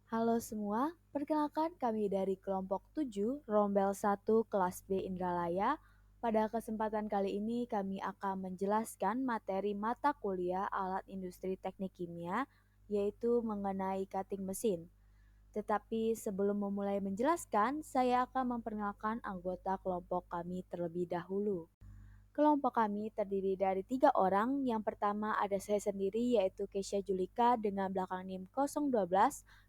Halo semua, perkenalkan kami dari kelompok 7, Rombel 1, kelas B Indralaya. Pada kesempatan kali ini kami akan menjelaskan materi mata kuliah alat industri teknik kimia, yaitu mengenai cutting mesin. Tetapi sebelum memulai menjelaskan, saya akan memperkenalkan anggota kelompok kami terlebih dahulu. Kelompok kami terdiri dari 3 orang. Yang pertama ada saya sendiri yaitu Kesha Julika dengan belakang NIM 012.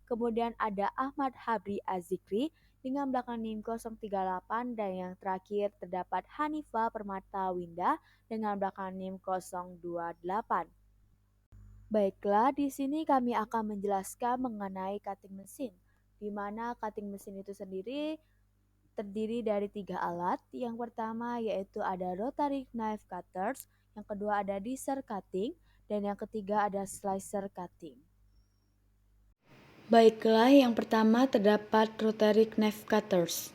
Kemudian ada Ahmad Habri Azikri dengan belakang NIM 038. Dan yang terakhir terdapat Hanifa Permata Winda dengan belakang NIM 028. Baiklah, di sini kami akan menjelaskan mengenai cutting mesin, di mana cutting mesin itu sendiri terdiri dari 3 alat. Yang pertama yaitu ada rotary knife cutters, yang kedua ada discer cutting, dan yang ketiga ada slicer cutting. Baiklah, yang pertama terdapat rotary knife cutters.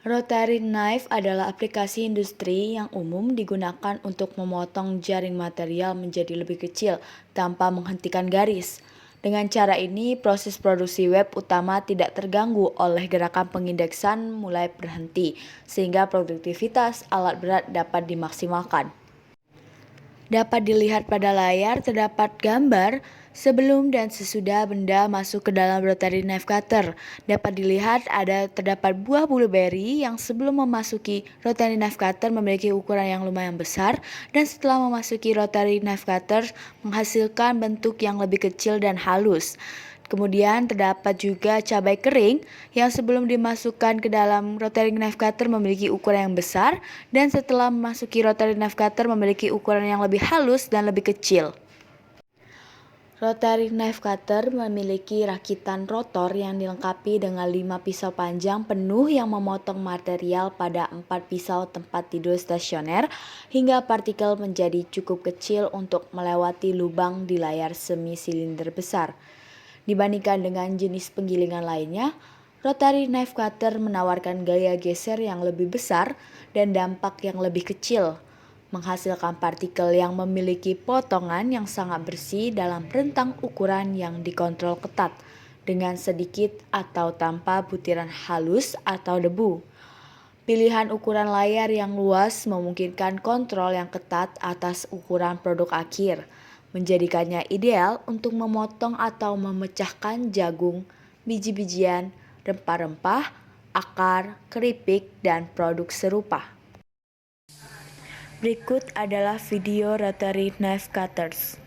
Rotary knife adalah aplikasi industri yang umum digunakan untuk memotong jaring material menjadi lebih kecil tanpa menghentikan garis. Dengan cara ini, proses produksi web utama tidak terganggu oleh gerakan pengindeksan mulai berhenti, sehingga produktivitas alat berat dapat dimaksimalkan. Dapat dilihat pada layar terdapat gambar sebelum dan sesudah benda masuk ke dalam rotary knife cutter. Dapat dilihat terdapat buah blueberry yang sebelum memasuki rotary knife cutter memiliki ukuran yang lumayan besar, dan setelah memasuki rotary knife cutter menghasilkan bentuk yang lebih kecil dan halus. Kemudian terdapat juga cabai kering yang sebelum dimasukkan ke dalam rotary knife cutter memiliki ukuran yang besar, dan setelah memasuki rotary knife cutter memiliki ukuran yang lebih halus dan lebih kecil. Rotary knife cutter memiliki rakitan rotor yang dilengkapi dengan 5 pisau panjang penuh yang memotong material pada 4 pisau tempat tidur stasioner hingga partikel menjadi cukup kecil untuk melewati lubang di layar semi silinder besar. Dibandingkan dengan jenis penggilingan lainnya, rotary knife cutter menawarkan gaya geser yang lebih besar dan dampak yang lebih kecil, menghasilkan partikel yang memiliki potongan yang sangat bersih dalam rentang ukuran yang dikontrol ketat, dengan sedikit atau tanpa butiran halus atau debu. Pilihan ukuran layar yang luas memungkinkan kontrol yang ketat atas ukuran produk akhir, menjadikannya ideal untuk memotong atau memecahkan jagung, biji-bijian, rempah-rempah, akar, keripik, dan produk serupa. Berikut adalah video rotary knife cutters.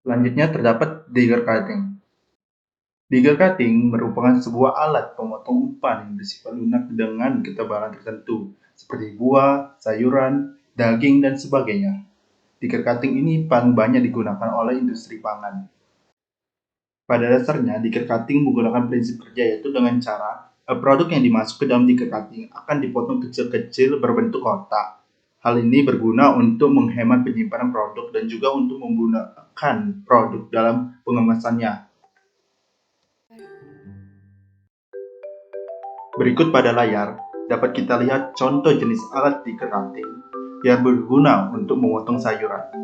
Selanjutnya terdapat digger cutting. Digger cutting merupakan sebuah alat pemotong umpan yang bersifat lunak dengan ketebalan tertentu, seperti buah, sayuran, daging, dan sebagainya. Digger cutting ini paling banyak digunakan oleh industri pangan. Pada dasarnya, digger cutting menggunakan prinsip kerja, yaitu dengan cara produk yang dimasuk ke dalam digger cutting akan dipotong kecil-kecil berbentuk kotak. Hal ini berguna untuk menghemat penyimpanan produk dan juga untuk menggunakan produk dalam pengemasannya. Berikut pada layar dapat kita lihat contoh jenis alat digger cutting yang berguna untuk memotong sayuran.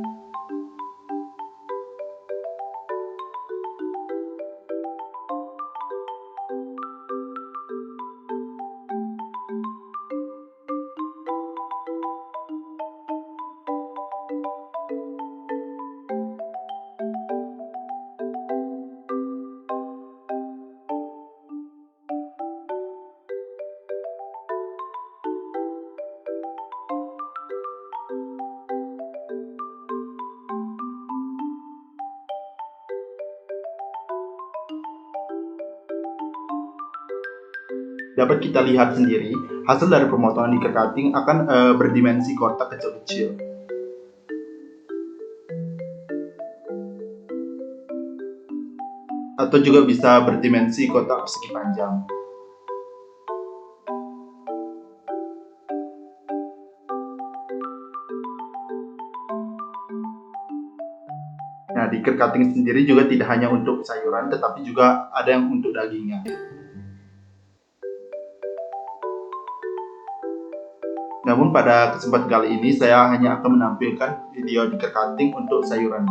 Dapat kita lihat sendiri, hasil dari pemotongan digger cutting akan berdimensi kotak kecil-kecil. atau juga bisa berdimensi kotak persegi panjang. Nah, di cutting sendiri juga tidak hanya untuk sayuran, tetapi juga ada yang untuk dagingnya. Namun pada kesempatan kali ini saya hanya akan menampilkan video di cutting untuk sayuran.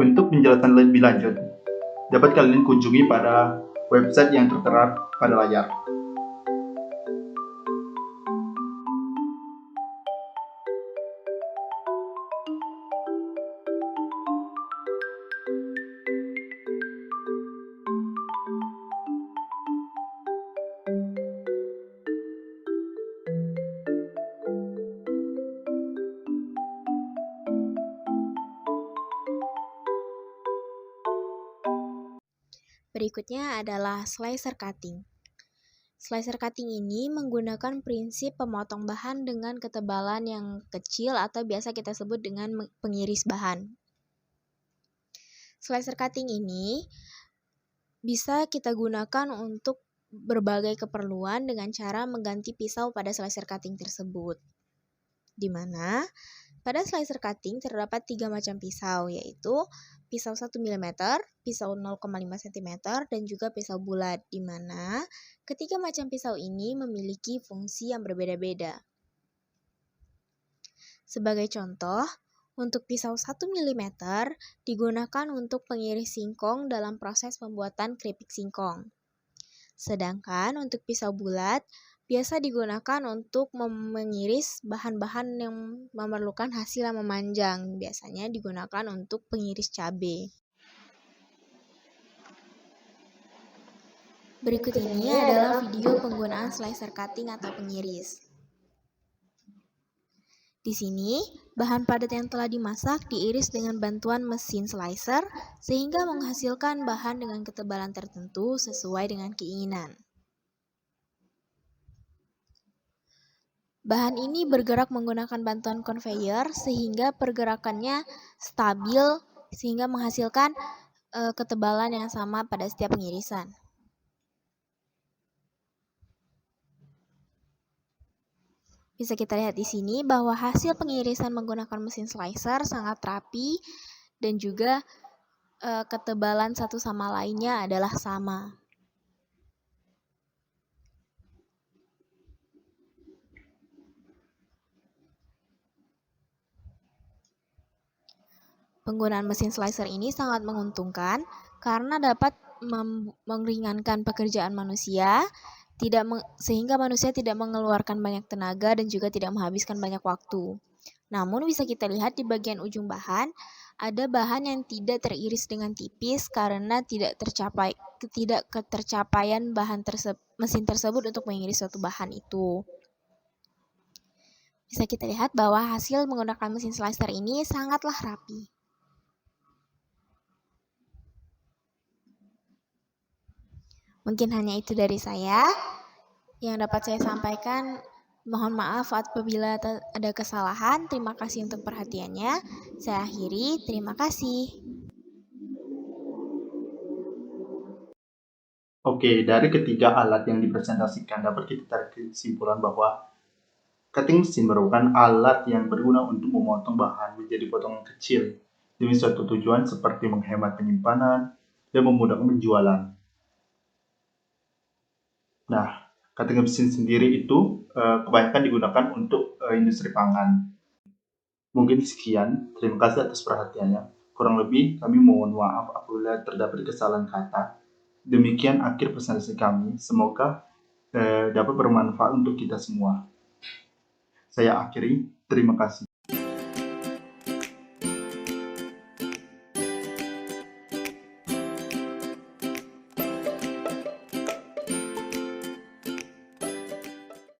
Untuk penjelasan lebih lanjut, dapat kalian kunjungi pada website yang tertera pada layar. Berikutnya adalah slicer cutting. Slicer cutting ini menggunakan prinsip pemotong bahan dengan ketebalan yang kecil atau biasa kita sebut dengan pengiris bahan. Slicer cutting ini bisa kita gunakan untuk berbagai keperluan dengan cara mengganti pisau pada slicer cutting tersebut. Di mana pada slicer cutting terdapat 3 macam pisau, yaitu pisau 1 mm, pisau 0,5 cm, dan juga pisau bulat, di mana ketiga macam pisau ini memiliki fungsi yang berbeda-beda. Sebagai contoh, untuk pisau 1 mm digunakan untuk pengiris singkong dalam proses pembuatan keripik singkong. Sedangkan untuk pisau bulat biasa digunakan untuk mengiris bahan-bahan yang memerlukan hasil yang memanjang. Biasanya digunakan untuk pengiris cabai. Berikut ini adalah video penggunaan slicer cutting atau pengiris. Di sini, bahan padat yang telah dimasak diiris dengan bantuan mesin slicer sehingga menghasilkan bahan dengan ketebalan tertentu sesuai dengan keinginan. Bahan ini bergerak menggunakan bantuan conveyor sehingga pergerakannya stabil sehingga menghasilkan ketebalan yang sama pada setiap pengirisan. Bisa kita lihat di sini bahwa hasil pengirisan menggunakan mesin slicer sangat rapi dan juga ketebalan satu sama lainnya adalah sama. Penggunaan mesin slicer ini sangat menguntungkan karena dapat meringankan pekerjaan manusia, sehingga manusia tidak mengeluarkan banyak tenaga dan juga tidak menghabiskan banyak waktu. Namun bisa kita lihat di bagian ujung bahan, ada bahan yang tidak teriris dengan tipis karena tidak ketercapaian mesin tersebut untuk mengiris suatu bahan itu. Bisa kita lihat bahwa hasil menggunakan mesin slicer ini sangatlah rapi. Mungkin hanya itu dari saya yang dapat saya sampaikan. Mohon maaf apabila ada kesalahan. Terima kasih untuk perhatiannya. Saya akhiri. Terima kasih. Oke, dari ketiga alat yang dipresentasikan dapat kita tarik kesimpulan bahwa cutting mesin merupakan alat yang berguna untuk memotong bahan menjadi potongan kecil demi suatu tujuan seperti menghemat penyimpanan dan memudahkan penjualan. Nah, cutting mesin sendiri itu kebanyakan digunakan untuk industri pangan. Mungkin sekian, terima kasih atas perhatiannya. Kurang lebih kami mohon maaf apabila terdapat kesalahan kata. Demikian akhir presentasi kami, semoga dapat bermanfaat untuk kita semua. Saya akhiri, terima kasih.